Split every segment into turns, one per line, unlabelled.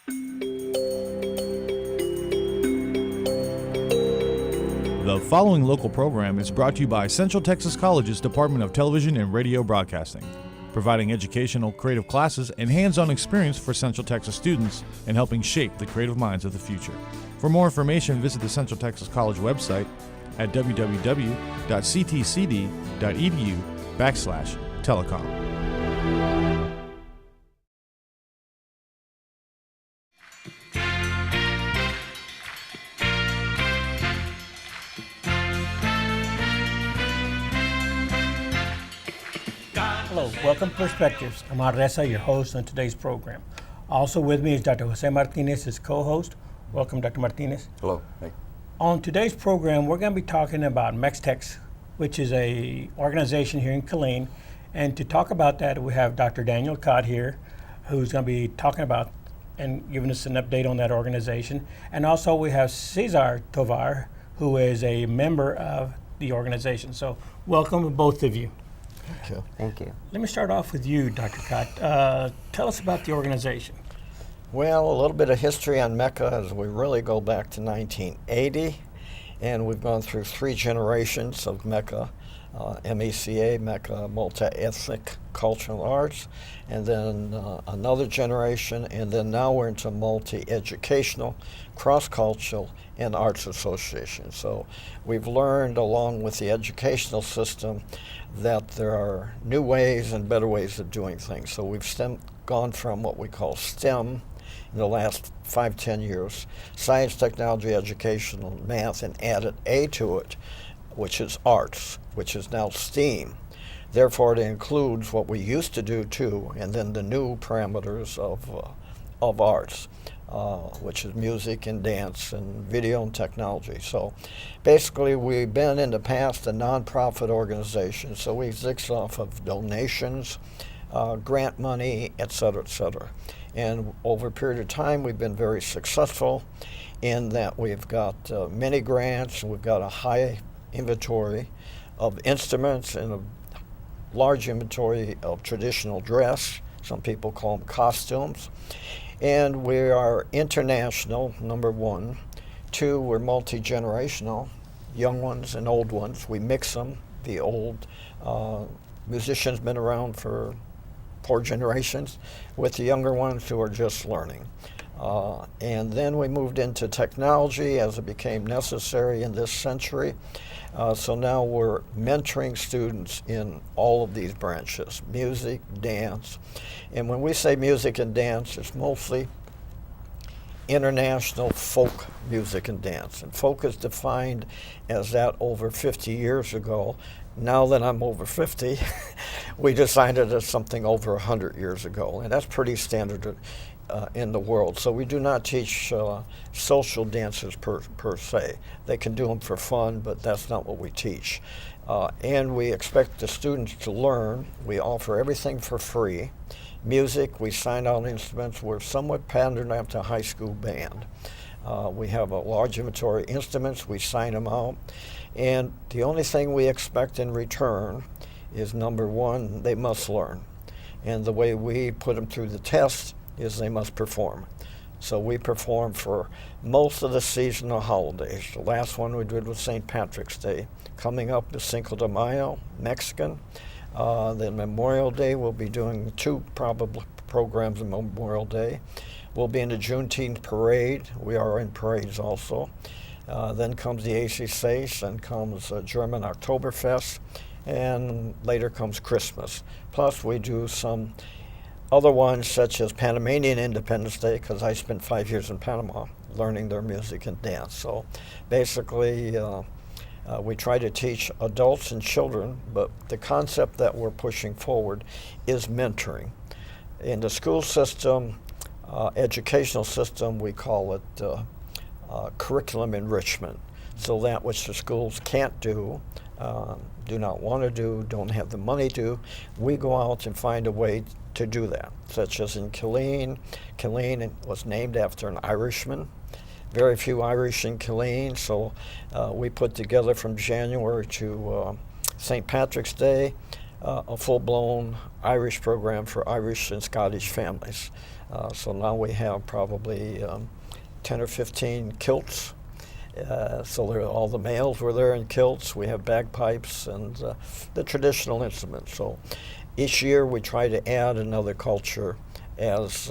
The following local program is brought to you by Central Texas College's Department of Television and Radio Broadcasting, providing educational, creative classes and hands-on experience for Central Texas students and helping shape the creative minds of the future. For more information, visit the Central Texas College website at www.ctcd.edu/telecom.
Hello, welcome to Perspectives. I'm Reza, your host on today's program. Also with me is Dr. Jose Martinez, his co-host. Welcome, Dr. Martinez.
Hello. Hey.
On today's program, we're going to be talking about MECATX, which is a organization here in Killeen. And to talk about that, we have Dr. Daniel Cott here, who's going to be talking about and giving us an update on that organization. And also we have Cesar Tovar, who is a member of the organization. So welcome both of you.
Thank you.
Thank you.
Let me start off with you, Dr. Cott. Tell us about the organization.
Well, a little bit of history on MECA as we really go back to 1980, and we've gone through 3 generations of MECA, MECA, multi-ethnic cultural arts, and then another generation, and then now we're into multi-educational, cross-cultural, and arts association. So we've learned along with the educational system that there are new ways and better ways of doing things. So we've gone from what we call STEM in the last 5-10 years, science, technology, educational, math, and added A to it, which is arts, which is now STEAM. Therefore, it includes what we used to do too, and then the new parameters of arts, which is music and dance and video and technology. So basically, we've been in the past a nonprofit organization, so we exist off of donations, grant money, et cetera, et cetera. And over a period of time, we've been very successful in that we've got many grants, we've got a high inventory of instruments and a large inventory of traditional dress. Some people call them costumes. And we are international, number 1. 2, we're multi-generational, young ones and old ones. We mix them. The old musicians been around for 4 generations with the younger ones who are just learning. And then we moved into technology as it became necessary in this century. So now we're mentoring students in all of these branches, music, dance. And when we say music and dance, it's mostly international folk music and dance. And folk is defined as that over 50 years ago. Now that I'm over 50, we decided it as something over 100 years ago. And that's pretty standard in the world. So we do not teach social dances per se. They can do them for fun, but that's not what we teach. And we expect the students to learn. We offer everything for free. Music, we sign out instruments. We're somewhat patterned after a high school band. We have a large inventory of instruments. We sign them out. And the only thing we expect in return is, number 1, they must learn. And the way we put them through the test is they must perform. So we perform for most of the seasonal holidays. The last one we did was St. Patrick's Day. Coming up is Cinco de Mayo, Mexican. Then Memorial Day, we'll be doing 2 probably programs on Memorial Day. We'll be in the Juneteenth parade. We are in parades also. Then comes the ACC, then comes German Oktoberfest, and later comes Christmas. Plus we do some other ones such as Panamanian Independence Day, because I spent 5 years in Panama learning their music and dance. So basically we try to teach adults and children, but the concept that we're pushing forward is mentoring. In the school system, educational system, we call it curriculum enrichment. So that which the schools can't do not want to do, don't have the money to, we go out and find a way to do that, such as in Killeen. Killeen was named after an Irishman. Very few Irish in Killeen, so we put together from January to St. Patrick's Day a full-blown Irish program for Irish and Scottish families. So now we have probably 10 or 15 kilts. So all the males were there in kilts. We have bagpipes and the traditional instruments. So each year we try to add another culture as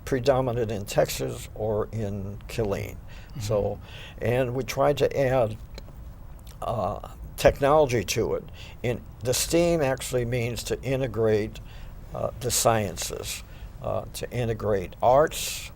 predominant in Texas or in Killeen. So, and we try to add technology to it. The STEAM actually means to integrate the sciences, to integrate arts.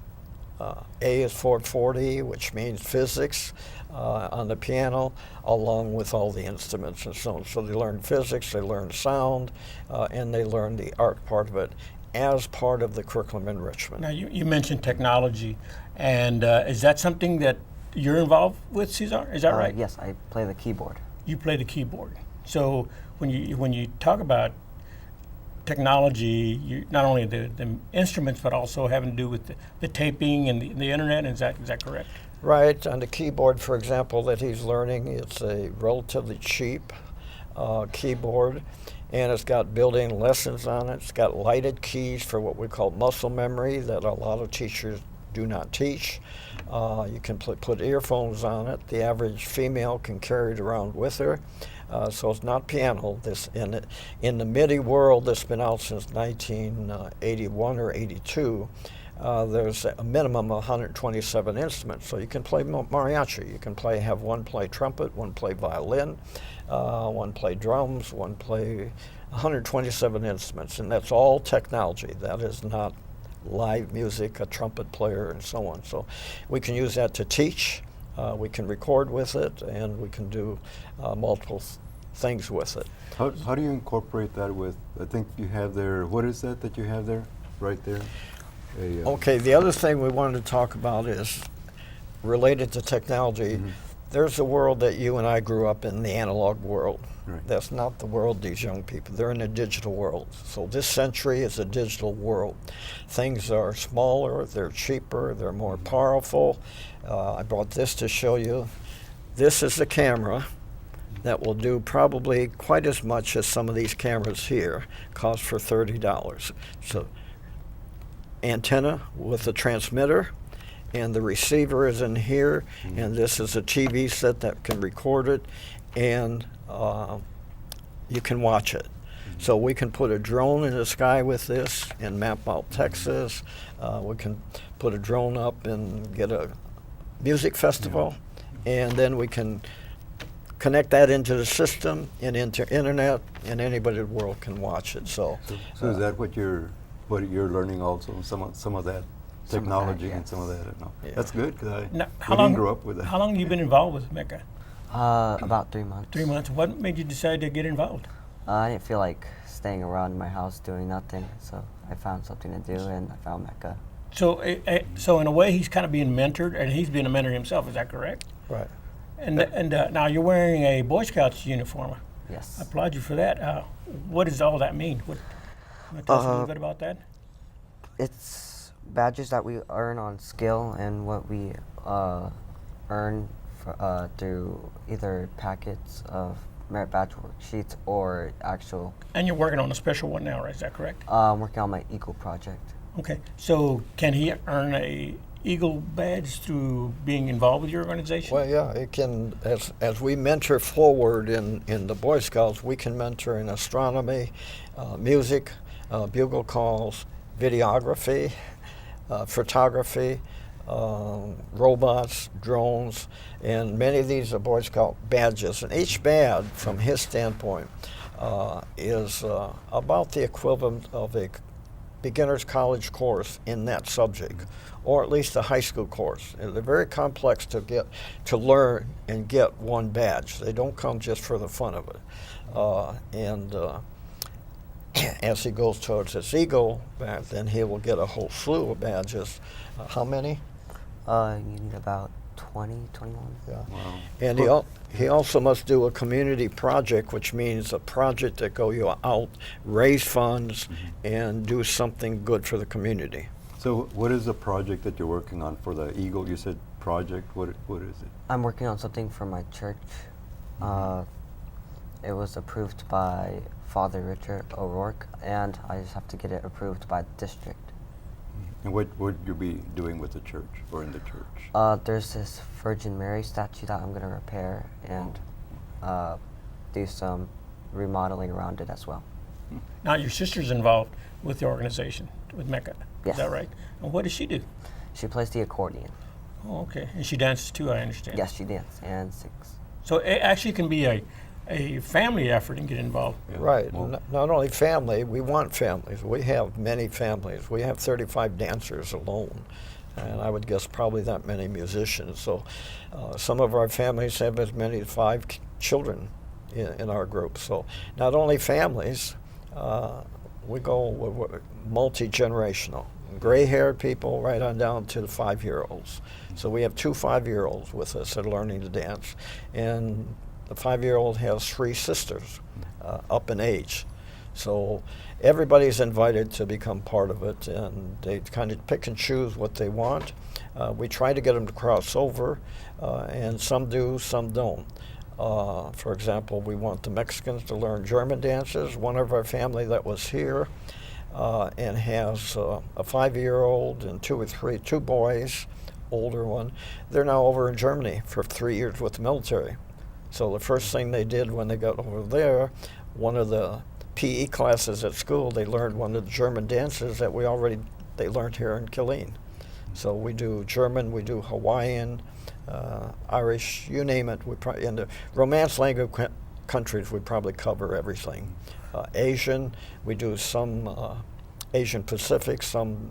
A is 440, which means physics on the piano, along with all the instruments and so on. So they learn physics, they learn sound, and they learn the art part of it as part of the curriculum enrichment.
Now, you mentioned technology, and is that something that you're involved with, Cesar? Is that right?
Yes, I play the keyboard.
You play the keyboard. So when you talk about technology, not only the instruments, but also having to do with the taping and the internet. Is that correct?
Right. On the keyboard, for example, that he's learning, it's a relatively cheap keyboard, and it's got built-in lessons on it. It's got lighted keys for what we call muscle memory that a lot of teachers do not teach. You can put earphones on it. The average female can carry it around with her. So it's not piano. In the MIDI world that's been out since 1981 or 82, there's a minimum of 127 instruments. So you can play mariachi. You can have one play trumpet, one play violin, one play drums, one play 127 instruments, and that's all technology. That is not live music, a trumpet player, and so on. So we can use that to teach. We can record with it, and we can do multiple things with it.
How do you incorporate that with, I think you have there, what is that you have there, right there?
Okay, the other thing we wanted to talk about is related to technology. There's a world that you and I grew up in, the analog world.
Right.
That's not the world these young people. They're in a digital world. So this century is a digital world. Things are smaller, they're cheaper, they're more powerful. I brought this to show you. This is the camera that will do probably quite as much as some of these cameras here, cost for $30. So antenna with a transmitter, and the receiver is in here, and this is a TV set that can record it, and you can watch it. So we can put a drone in the sky with this and map out Texas. We can put a drone up and get a music festival, and then we can connect that into the system and into internet, and anybody in the world can watch it. So
is that what you're learning also? Some of that technology
yes.
and some of that. No.
Yeah.
That's good because
Now,
we didn't grow up with that.
How long have you been involved with MECA?
About 3 months.
3 months. What made you decide to get involved?
I didn't feel like staying around my house doing nothing, so I found something to do, and I found MECA.
So in a way, he's kind of being mentored, and he's been a mentor himself. Is that correct?
right.
And now you're wearing a Boy Scouts uniform.
Yes.
I applaud you for that. What does all that mean? You want to tell us a little bit about that?
It's badges that we earn on skill and what we earn through either packets of merit badge worksheets or actual.
And you're working on a special one now, right? Is that correct?
I'm working on my Eagle project.
Okay. So can he earn a Eagle badge through being involved with your organization?
Well, yeah, it can. As we mentor forward in the Boy Scouts, we can mentor in astronomy, music, bugle calls, videography, photography, robots, drones, and many of these are Boy Scout badges. And each badge, from his standpoint, is about the equivalent of a beginner's college course in that subject, or at least a high school course. And they're very complex to learn and get one badge. They don't come just for the fun of it. As he goes towards his Eagle badge, then he will get a whole slew of badges. How many?
You need about 20, 21.
Yeah.
Wow.
And he also must do a community project, which means a project that go out, raise funds, and do something good for the community.
So what is the project that you're working on for the Eagle? You said project. What is it?
I'm working on something for my church. It was approved by Father Richard O'Rourke, and I just have to get it approved by the district.
And what would you be doing with the church or in the church?
There's this Virgin Mary statue that I'm going to repair and do some remodeling around it as well.
Now, your sister's involved with the organization, with MECA.
Yes.
Is that right? And what does she do?
She plays the accordion.
Oh, okay. And she dances too, I understand.
Yes, she dances and sings.
So it actually can be a family effort and get involved.
Yeah.
Right.
Well,
Not only family, we want families. We have many families. We have 35 dancers alone. And I would guess probably that many musicians. So some of our families have as many as 5 children in our group. So not only families, we go multi-generational. Gray-haired people right on down to the 5-year-olds. So we have 2 5-year-olds with us that are learning to dance. And the 5-year-old has 3 sisters up in age. So everybody's invited to become part of it, and they kind of pick and choose what they want. We try to get them to cross over, and some do, some don't. For example, we want the Mexicans to learn German dances. One of our family that was here and has a 5-year-old and 2 boys, older one. They're now over in Germany for 3 years with the military. So the first thing they did when they got over there, one of the PE classes at school, they learned one of the German dances that they learned here in Killeen. So we do German, we do Hawaiian, Irish, you name it. In the Romance language countries, we probably cover everything. Asian, we do some Asian Pacific, some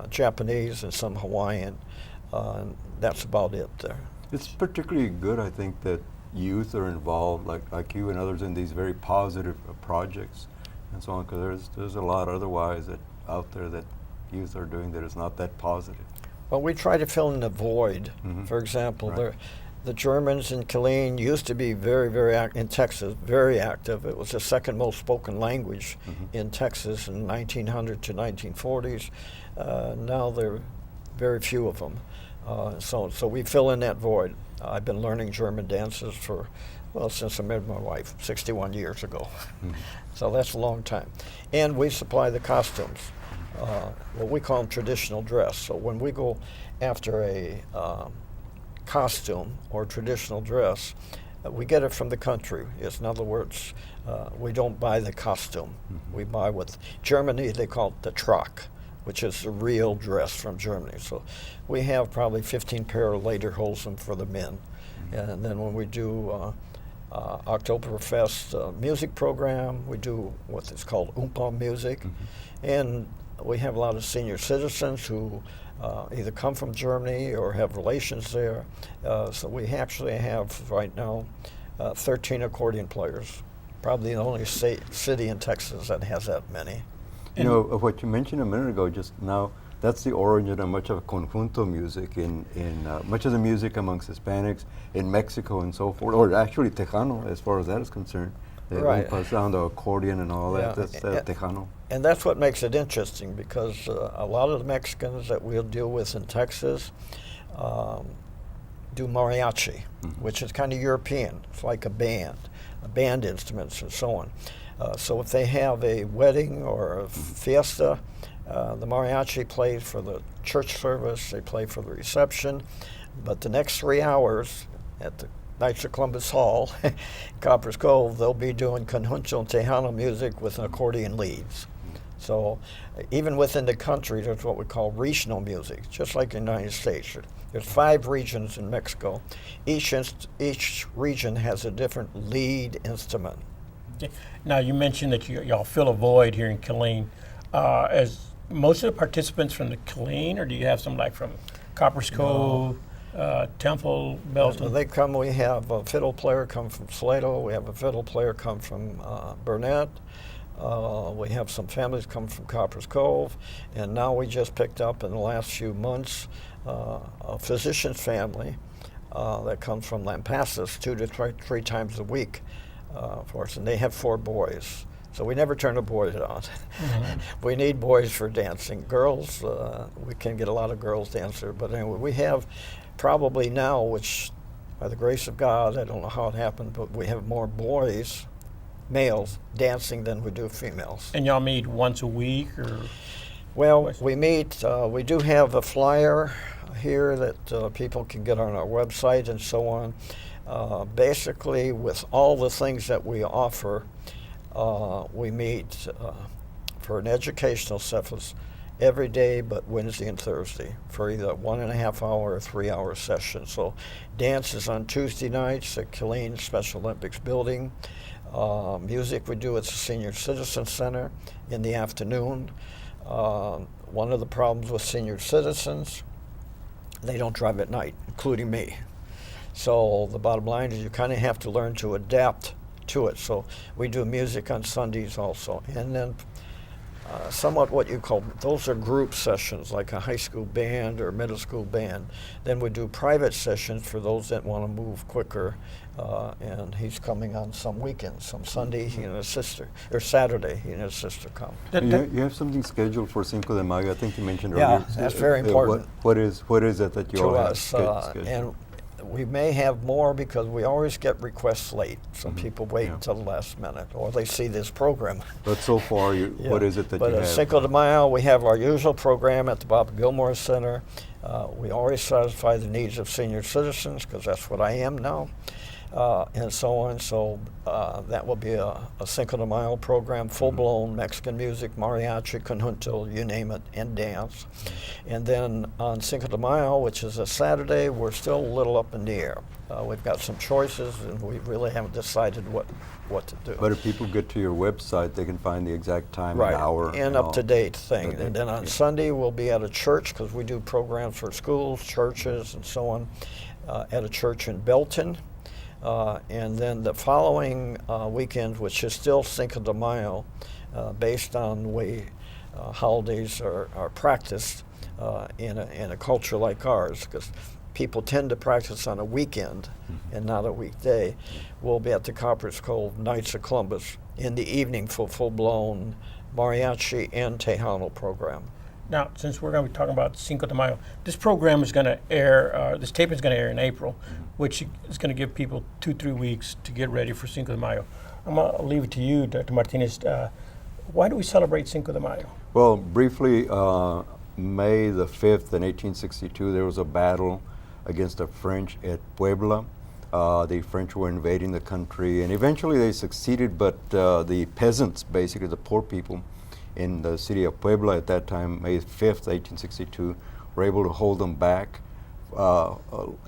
Japanese, and some Hawaiian. And that's about it there.
it's particularly good, I think, that youth are involved, like you and others, in these very positive projects and so on, because there's a lot otherwise out there that youth are doing that is not that positive.
Well, we try to fill in the void.
Mhm.
For example,
Right.
the Germans in Killeen used to be in Texas, very active. It was the second most spoken language in Texas in 1900 to 1940s. Now there are very few of them. So we fill in that void. I've been learning German dances since I met my wife 61 years ago. So that's a long time. And we supply the costumes. What we call them traditional dress. So when we go after a costume or traditional dress, we get it from the country. In other words, we don't buy the costume. We buy with Germany, they call it the Trock, which is the real dress from Germany. So we have probably 15 pair of lederhosen for the men. And then when we do Oktoberfest music program, we do what is called Oompa music. And we have a lot of senior citizens who either come from Germany or have relations there. So we actually have right now 13 accordion players. Probably the only city in Texas that has that many.
You know, what you mentioned a minute ago just now, that's the origin of much of conjunto music in much of the music amongst Hispanics in Mexico and so forth, or actually Tejano as far as that is concerned. The
Right.
umpa sound, the accordion and all that,
Yeah.
that's Tejano.
And that's what makes it interesting, because a lot of the Mexicans that we'll deal with in Texas do mariachi, which is kind of European. It's like a band instruments and so on. So if they have a wedding or a fiesta, the mariachi plays for the church service, they play for the reception, but the next 3 hours at the Knights of Columbus Hall, Copper's Cove, they'll be doing conjunto and Tejano music with accordion leads. So even within the country, there's what we call regional music, just like in the United States. There's 5 regions in Mexico. Each region has a different lead instrument.
Okay. Now, you mentioned that y'all fill a void here in Killeen. As most of the participants from the Killeen, or do you have some like from Copper's Cove, Temple, Belton?
They come. We have a fiddle player come from Salado. We have a fiddle player come from Burnett. We have some families come from Copper's Cove, and now we just picked up in the last few months a physician's family that comes from Lampasas 2 to 3 times a week for us, and they have 4 boys. So we never turn the boys on. We need boys for dancing. Girls, we can get a lot of girls dancers, but anyway, we have probably now, which by the grace of God, I don't know how it happened, but we have more boys, males, dancing than we do females.
And y'all meet once a week, or?
Well, we meet, we do have a flyer here that people can get on our website and so on. Basically, with all the things that we offer, we meet for an educational session every day but Wednesday and Thursday for either 1.5 hour or 3 hour session. So dance is on Tuesday nights at Killeen Special Olympics building. Music we do at the Senior Citizen Center in the afternoon. One of the problems with senior citizens, they don't drive at night, including me. So the bottom line is you kind of have to learn to adapt to it. So we do music on Sundays also. And then somewhat what you call, those are group sessions like a high school band or middle school band. Then we do private sessions for those that want to move quicker. And he's coming on some weekends. Some Sunday he and his sister, or Saturday he and his sister come.
You have something scheduled for Cinco de Mayo. I think you mentioned
Yeah,
earlier.
that's very important.
What is it that you
To
all have
us,
scheduled?
and we may have more because we always get requests late. Some people wait until the last minute, or they see this program.
But so far, what is it that
But
you have?
Cinco de Mayo, we have our usual program at the Bob Gilmore Center. We always satisfy the needs of senior citizens because that's what I am now, and so on. So that will be a Cinco de Mayo program, full-blown Mexican music, mariachi, conjunto, you name it, and dance. And then on Cinco de Mayo, which is a Saturday, we're still a little up in the air. We've got some choices, and we really haven't decided what to do.
But if people get to your website, they can find the exact time,
Right,
an hour.
and
all.
up-to-date thing.
Okay,
And then on
yeah.
Sunday, we'll be at a church because we do programs for schools, churches, and so on, at a church in Belton. And then the following weekend, which is still Cinco de Mayo, based on the way holidays are practiced in a culture like ours, because people tend to practice on a weekend and not a weekday. We'll be at the Copper's Cove Knights of Columbus in the evening for full-blown mariachi and Tejano program.
Now, since we're going to be talking about Cinco de Mayo, this program is going to air, this tape is going to air in April, which is going to give people 2-3 weeks to get ready for Cinco de Mayo. I'm going to leave it to you, Dr. Martinez. Why do we celebrate Cinco de Mayo?
Well, briefly, May the 5th in 1862, there was a battle against the French at Puebla. The French were invading the country, and eventually they succeeded, but the peasants, basically the poor people in the city of Puebla at that time, May 5th, 1862, were able to hold them back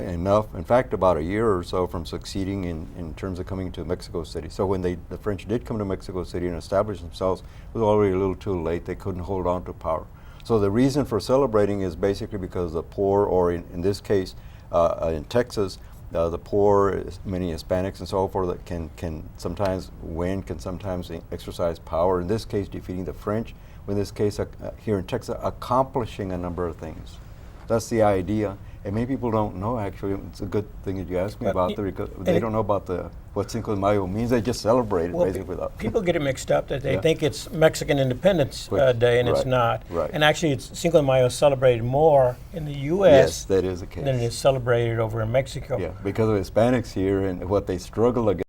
enough, in fact, about a year or so from succeeding in terms of coming to Mexico City. So when the French did come to Mexico City and establish themselves, it was already a little too late. They couldn't hold on to power. So the reason for celebrating is basically because the poor, or in this case, in Texas, the poor, many Hispanics and so forth, that can sometimes win, can sometimes exercise power. In this case, defeating the French. In this case, here in Texas, accomplishing a number of things. That's the idea. And many people don't know, actually. It's a good thing that you asked me about that, because they don't know about what Cinco de Mayo means. They just celebrate it, basically.
People get it mixed up that they think it's Mexican Independence Day, and it's not.
Right.
And actually, it's Cinco de Mayo is celebrated more in the U.S.
Yes, that is the case.
than it is celebrated over in Mexico.
Yeah, because of Hispanics here and what they struggle against.